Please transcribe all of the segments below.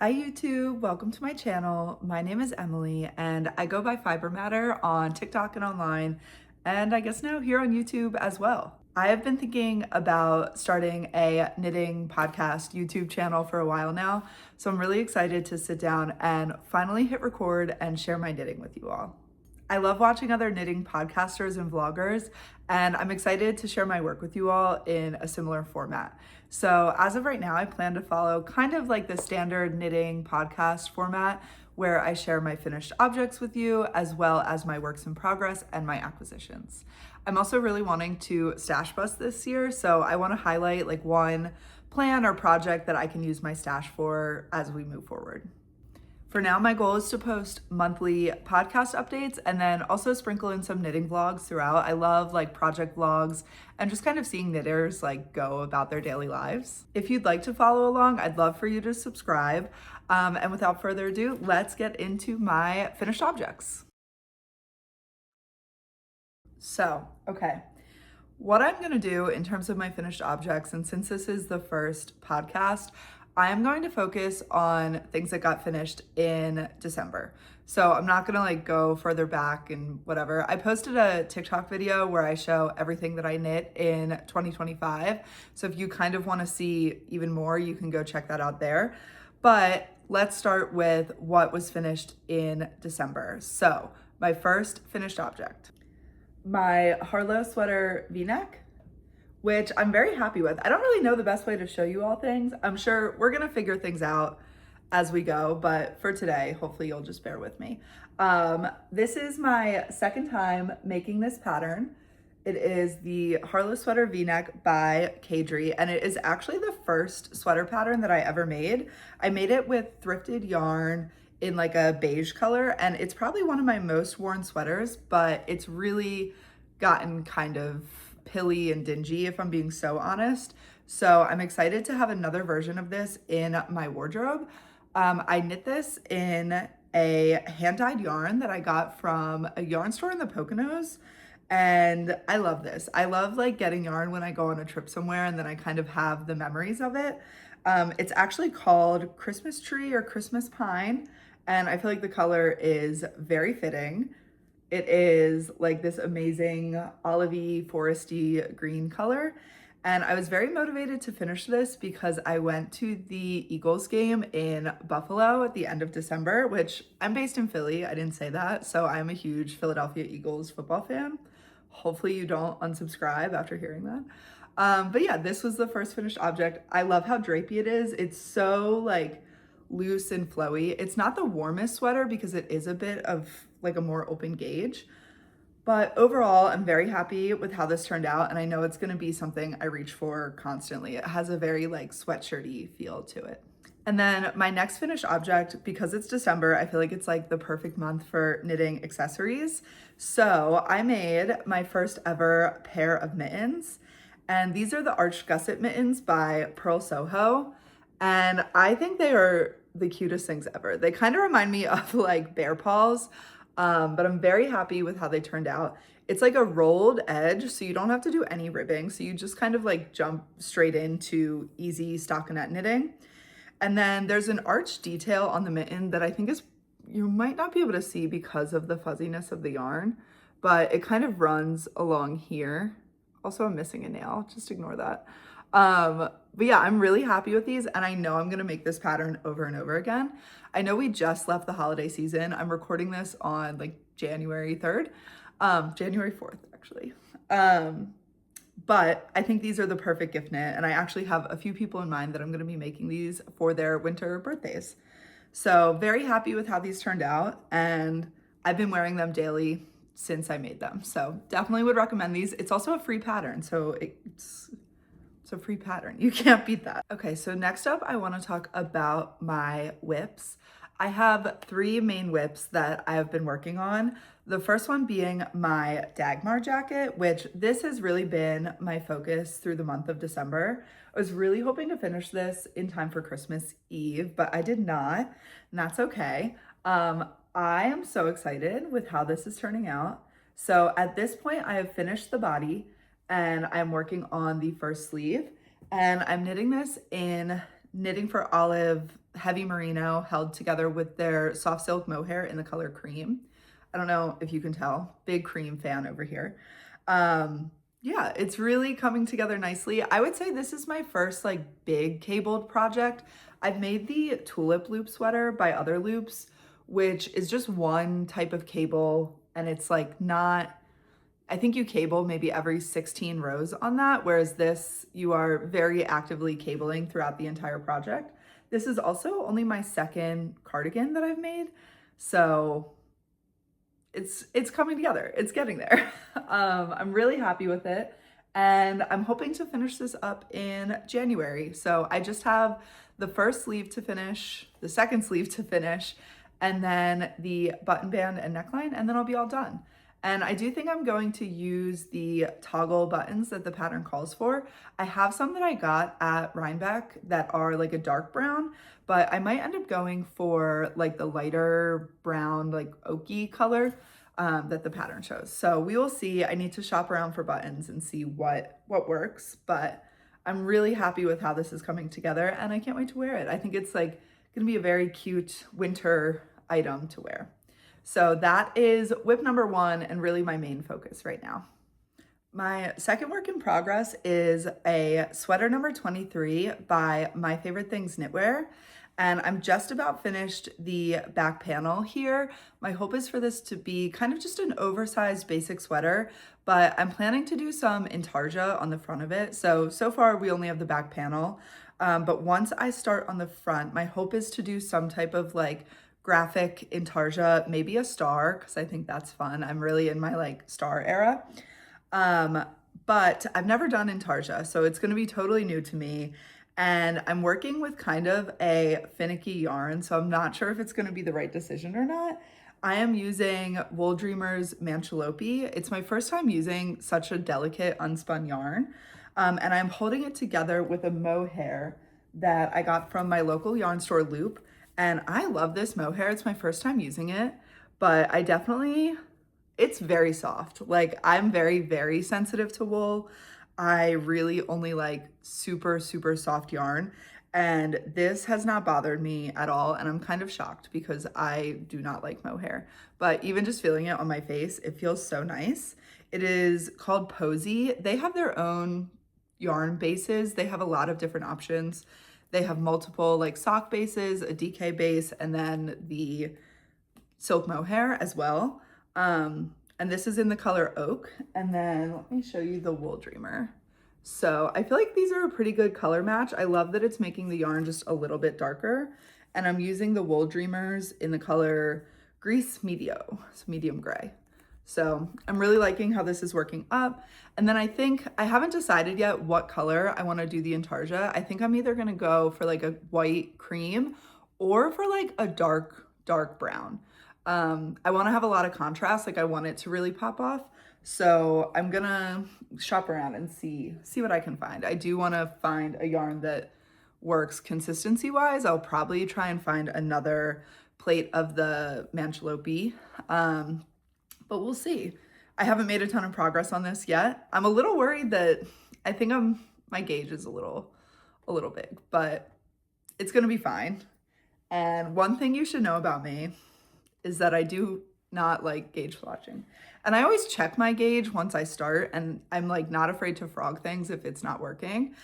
Hi YouTube, welcome to my channel. My name is Emily and I go by Fiber Matter on TikTok and online, and I guess now here on YouTube as well. I have been thinking about starting a knitting podcast YouTube channel for a while now, so I'm really excited to sit down and finally hit record and share my knitting with you all. I love watching other knitting podcasters and vloggers, and I'm excited to share my work with you all in a similar format. So as of right now, I plan to follow kind of like the standard knitting podcast format where I share my finished objects with you, as well as my works in progress and my acquisitions. I'm also really wanting to stash bust this year, so I want to highlight like one plan or project that I can use my stash for as we move forward. For now, my goal is to post monthly podcast updates and then also sprinkle in some knitting vlogs throughout. I love like project vlogs and just kind of seeing knitters like go about their daily lives. If you'd like to follow along, I'd love for you to subscribe. And without further ado, let's get into my finished objects. So, okay. What I'm gonna do in terms of my finished objects, and since this is the first podcast, I'm going to focus on things that got finished in December. So I'm not gonna like go further back and whatever. I posted a TikTok video where I show everything that I knit in 2025. So if you kind of wanna see even more, you can go check that out there. But let's start with what was finished in December. So my first finished object, my Harlow Sweater V-Neck, which I'm very happy with. I don't really know the best way to show you all things. I'm sure we're gonna figure things out as we go, but for today, hopefully you'll just bear with me. This is my second time making this pattern. It is the Harlow Sweater V-Neck by Kadri, and it is actually the first sweater pattern that I ever made. I made it with thrifted yarn in like a beige color, and it's probably one of my most worn sweaters, but it's really gotten kind of pilly and dingy, if I'm being so honest. So I'm excited to have another version of this in my wardrobe. I knit this in a hand-dyed yarn that I got from a yarn store in the Poconos, and I love this. I love like getting yarn when I go on a trip somewhere and then I kind of have the memories of it. It's actually called Christmas Tree or Christmas Pine, and I feel like the color is very fitting. It is like this amazing olivey, foresty green color. And I was very motivated to finish this because I went to the Eagles game in Buffalo at the end of December, which I'm based in Philly. I didn't say that. So I'm a huge Philadelphia Eagles football fan. Hopefully you don't unsubscribe after hearing that. But yeah, this was the first finished object. I love how drapey it is. It's so like loose and flowy. It's not the warmest sweater because it is a bit of like a more open gauge, but overall I'm very happy with how this turned out, and I know it's going to be something I reach for constantly. It has a very like sweatshirty feel to it. And then my next finished object, because it's December, I feel like it's like the perfect month for knitting accessories. So I made my first ever pair of mittens, and these are the Arched Gusset Mittens by Pearl Soho, and I think they are the cutest things ever. They kind of remind me of like bear paws, but I'm very happy with how they turned out. It's like a rolled edge, so you don't have to do any ribbing. So you just kind of like jump straight into easy stockinette knitting. And then there's an arch detail on the mitten that I think is, you might not be able to see because of the fuzziness of the yarn, but it kind of runs along here. Also, I'm missing a nail, just ignore that. But yeah, I'm really happy with these, and I know I'm gonna make this pattern over and over again. I know we just left the holiday season. I'm recording this on like January 3rd, January 4th actually. But I think these are the perfect gift knit, and I actually have a few people in mind that I'm gonna be making these for their winter birthdays. So very happy with how these turned out, and I've been wearing them daily since I made them. So definitely would recommend these. It's also a free pattern, so it's a free pattern. You can't beat that. Okay, so next up, I want to talk about my whips. I have three main whips that I have been working on. The first one being my Dagmar Jacket, which this has really been my focus through the month of December. I was really hoping to finish this in time for Christmas Eve, but I did not, and that's okay. I am so excited with how this is turning out. So at this point, I have finished the body, and I'm working on the first sleeve, and I'm knitting this in Knitting for Olive heavy merino held together with their soft silk mohair in the color cream. I don't know if you can tell, big cream fan over here. Yeah, it's really coming together nicely. I would say this is my first like big cabled project. I've made the tulip loop sweater by Other Loops, which is just one type of cable, and it's like not, I think you cable maybe every 16 rows on that, whereas this, you are very actively cabling throughout the entire project. This is also only my second cardigan that I've made, so it's coming together. It's getting there. I'm really happy with it, and I'm hoping to finish this up in January. So I just have the first sleeve to finish, the second sleeve to finish, and then the button band and neckline, and then I'll be all done. And I do think I'm going to use the toggle buttons that the pattern calls for. I have some that I got at Rhinebeck that are like a dark brown, but I might end up going for like the lighter brown, like oaky color that the pattern shows. So we will see. I need to shop around for buttons and see what works, but I'm really happy with how this is coming together, and I can't wait to wear it. I think it's like gonna be a very cute winter item to wear. So that is whip number one and really my main focus right now. My second work in progress is a sweater number 23 by My Favorite Things Knitwear. And I'm just about finished the back panel here. My hope is for this to be kind of just an oversized basic sweater, but I'm planning to do some intarsia on the front of it. So far we only have the back panel. But once I start on the front, my hope is to do some type of like graphic intarsia, maybe a star, because I think that's fun. I'm really in my like star era. But I've never done intarsia, so it's gonna be totally new to me. And I'm working with kind of a finicky yarn, so I'm not sure if it's gonna be the right decision or not. I am using Wool Dreamers Mancholopi. It's my first time using such a delicate unspun yarn. And I'm holding it together with a mohair that I got from my local yarn store Loop. And I love this mohair. It's my first time using it, but it's very soft. Like I'm very, very sensitive to wool. I really only like super, super soft yarn. And this has not bothered me at all. And I'm kind of shocked because I do not like mohair, but even just feeling it on my face, it feels so nice. It is called Posy. They have their own yarn bases. They have a lot of different options. They have multiple like sock bases, a DK base, and then the silk mohair as well. And this is in the color oak. And then let me show you the Wool Dreamer. So I feel like these are a pretty good color match. I love that it's making the yarn just a little bit darker. And I'm using the Wool Dreamers in the color Grease Medio, so medium gray. So I'm really liking how this is working up. And then I think, I haven't decided yet what color I want to do the intarsia. I think I'm either going to go for like a white cream or for like a dark brown. I want to have a lot of contrast. Like I want it to really pop off. So I'm going to shop around and see what I can find. I do want to find a yarn that works consistency wise. I'll probably try and find another plate of the Mancholopi. But we'll see. I haven't made a ton of progress on this yet. I'm a little worried that I think my gauge is a little big, but it's gonna be fine. And one thing you should know about me is that I do not like gauge flotching. And I always check my gauge once I start, and I'm like not afraid to frog things if it's not working.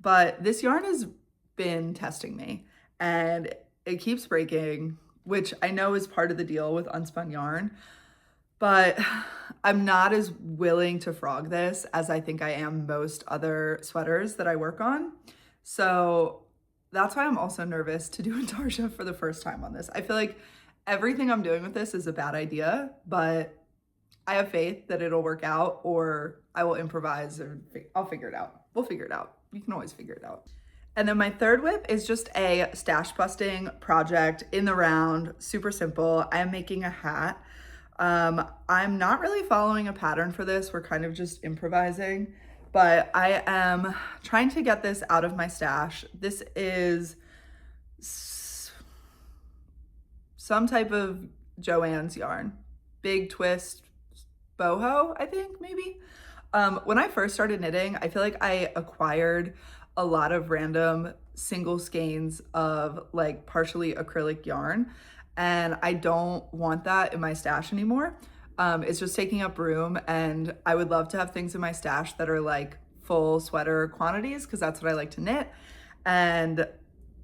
But this yarn has been testing me and it keeps breaking, which I know is part of the deal with unspun yarn. But I'm not as willing to frog this as I think I am most other sweaters that I work on. So that's why I'm also nervous to do intarsia for the first time on this. I feel like everything I'm doing with this is a bad idea, but I have faith that it'll work out, or I will improvise, or I'll figure it out. We'll figure it out. You can always figure it out. And then my third whip is just a stash busting project in the round, super simple. I am making a hat. I'm not really following a pattern for this. We're kind of just improvising, but I am trying to get this out of my stash. This is some type of Joann's yarn, big twist boho, I think maybe. When I first started knitting, I feel like I acquired a lot of random single skeins of like partially acrylic yarn, and I don't want that in my stash anymore. It's just taking up room, and I would love to have things in my stash that are like full sweater quantities because that's what I like to knit, and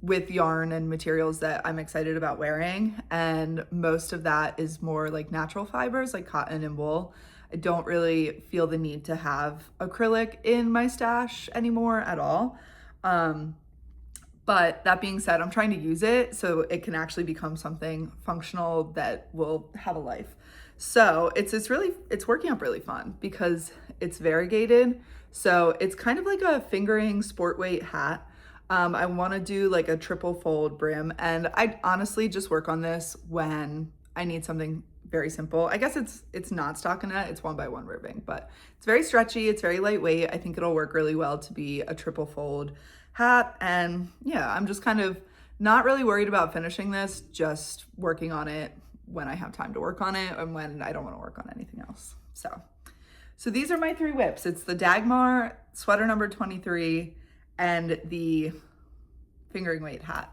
with yarn and materials that I'm excited about wearing. And most of that is more like natural fibers like cotton and wool. I don't really feel the need to have acrylic in my stash anymore at all. But that being said, I'm trying to use it so it can actually become something functional that will have a life. So it's working out really fun because it's variegated. So it's kind of like a fingering sport weight hat. I want to do like a triple fold brim, and I honestly just work on this when I need something very simple. I guess it's not stockinette, it's 1x1 ribbing, but it's very stretchy, it's very lightweight. I think it'll work really well to be a triple fold hat. And yeah, I'm just kind of not really worried about finishing this, just working on it when I have time to work on it and when I don't want to work on anything else. So these are my 3 whips. It's the Dagmar sweater number 23 and the fingering weight hat.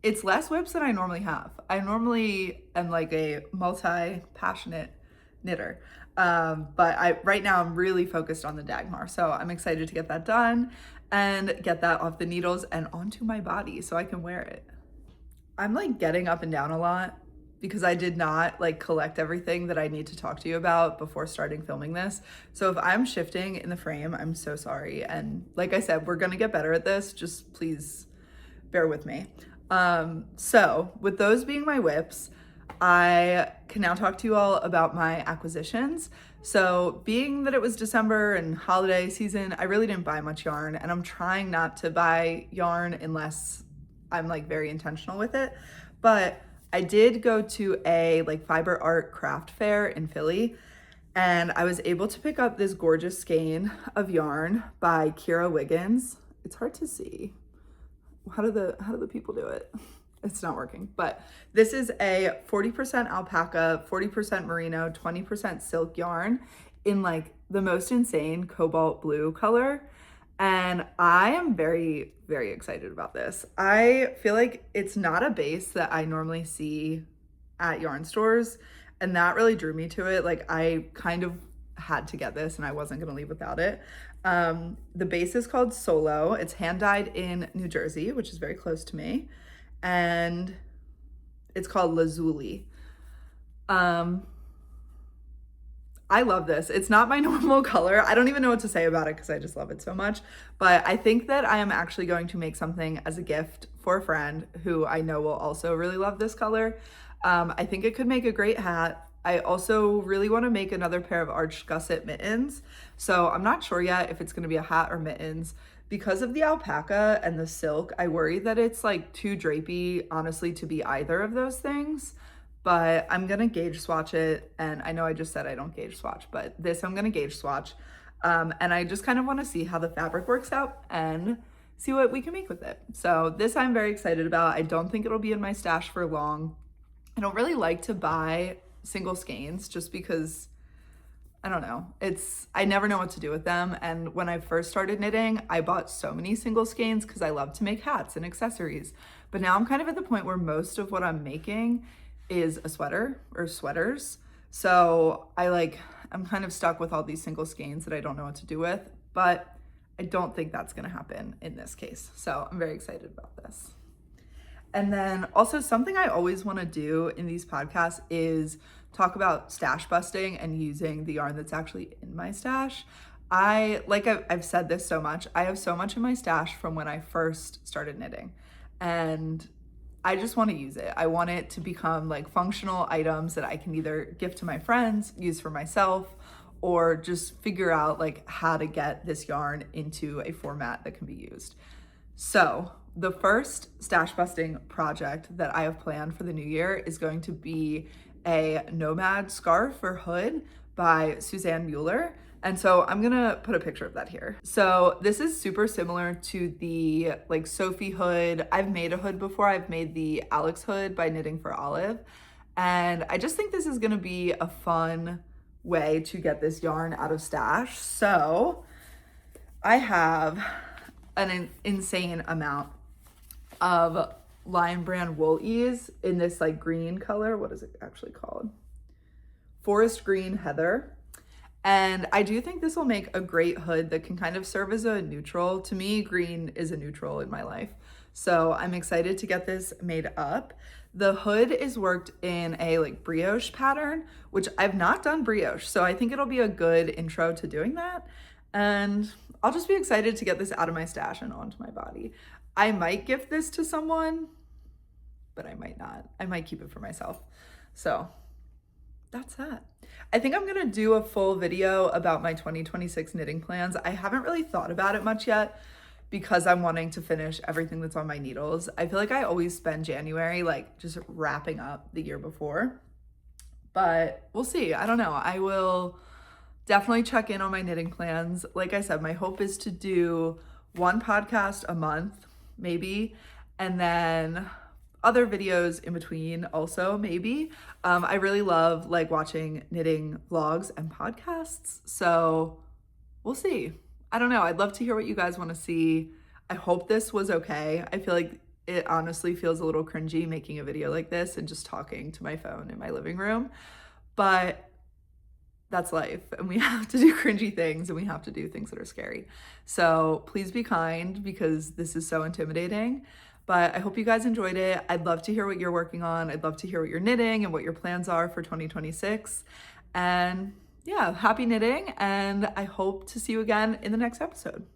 It's less whips than I normally have. I normally am like a multi-passionate knitter. But right now I'm really focused on the Dagmar. So I'm excited to get that done and get that off the needles and onto my body so I can wear it. I'm like getting up and down a lot because I did not like collect everything that I need to talk to you about before starting filming this. So if I'm shifting in the frame, I'm so sorry. And like I said, we're gonna get better at this. Just please bear with me. So with those being my whips, I can now talk to you all about my acquisitions. So being that it was December and holiday season, I really didn't buy much yarn, and I'm trying not to buy yarn unless I'm like very intentional with it. But I did go to a like fiber art craft fair in Philly, and I was able to pick up this gorgeous skein of yarn by Kira Wiggins. It's hard to see. How do the people do it? It's not working, but this is a 40% alpaca, 40% merino, 20% silk yarn in like the most insane cobalt blue color. And I am very, very excited about this. I feel like it's not a base that I normally see at yarn stores, and that really drew me to it. Like I kind of had to get this and I wasn't gonna leave without it. The base is called Solo. It's hand dyed in New Jersey, which is very close to me. And it's called Lazuli. I love this. It's not my normal color. I don't even know what to say about it because I just love it so much. But I think that I am actually going to make something as a gift for a friend who I know will also really love this color. I think it could make a great hat. I also really want to make another pair of arched gusset mittens. So I'm not sure yet if it's going to be a hat or mittens. Because of the alpaca and the silk, I worry that it's like too drapey, honestly, to be either of those things. But I'm gonna gauge swatch it. And I know I just said I don't gauge swatch, but this I'm gonna gauge swatch. And I just kind of wanna see how the fabric works out and see what we can make with it. So this I'm very excited about. I don't think it'll be in my stash for long. I don't really like to buy single skeins just because, I don't know, I never know what to do with them. And when I first started knitting, I bought so many single skeins because I love to make hats and accessories. But now I'm kind of at the point where most of what I'm making is a sweater or sweaters. So I'm kind of stuck with all these single skeins that I don't know what to do with, but I don't think that's gonna happen in this case. So I'm very excited about this. And then also something I always wanna do in these podcasts is talk about stash busting and using the yarn that's actually in my stash. I've said this so much, I have so much in my stash from when I first started knitting, and I just want to use it. I want it to become like functional items that I can either gift to my friends, use for myself, or just figure out like how to get this yarn into a format that can be used. So the first stash busting project that I have planned for the new year is going to be a nomad scarf or hood by Suzanne Mueller. And so I'm gonna put a picture of that here. So this is super similar to the like Sophie hood. I've made a hood before. I've made the Alex hood by Knitting for Olive. And I just think this is gonna be a fun way to get this yarn out of stash. So I have an insane amount of Lion Brand wool ease in this like green color. What is it actually called? Forest Green Heather. And I do think this will make a great hood that can kind of serve as a neutral. To me, green is a neutral in my life. So I'm excited to get this made up. The hood is worked in a like brioche pattern, which I've not done brioche. So I think it'll be a good intro to doing that. And I'll just be excited to get this out of my stash and onto my body. I might gift this to someone, but I might not. I might keep it for myself. So that's that. I think I'm gonna do a full video about my 2026 knitting plans. I haven't really thought about it much yet because I'm wanting to finish everything that's on my needles. I feel like I always spend January like just wrapping up the year before, but we'll see. I don't know. I will definitely check in on my knitting plans. Like I said, my hope is to do one podcast a month, maybe, and then other videos in between also, maybe. I really love like watching knitting vlogs and podcasts, so we'll see. I don't know. I'd love to hear what you guys want to see. I hope this was okay. I feel like it honestly feels a little cringy making a video like this and just talking to my phone in my living room, but that's life, and we have to do cringy things and we have to do things that are scary. So please be kind because this is so intimidating. But I hope you guys enjoyed it. I'd love to hear what you're working on. I'd love to hear what you're knitting and what your plans are for 2026. And yeah, happy knitting, and I hope to see you again in the next episode.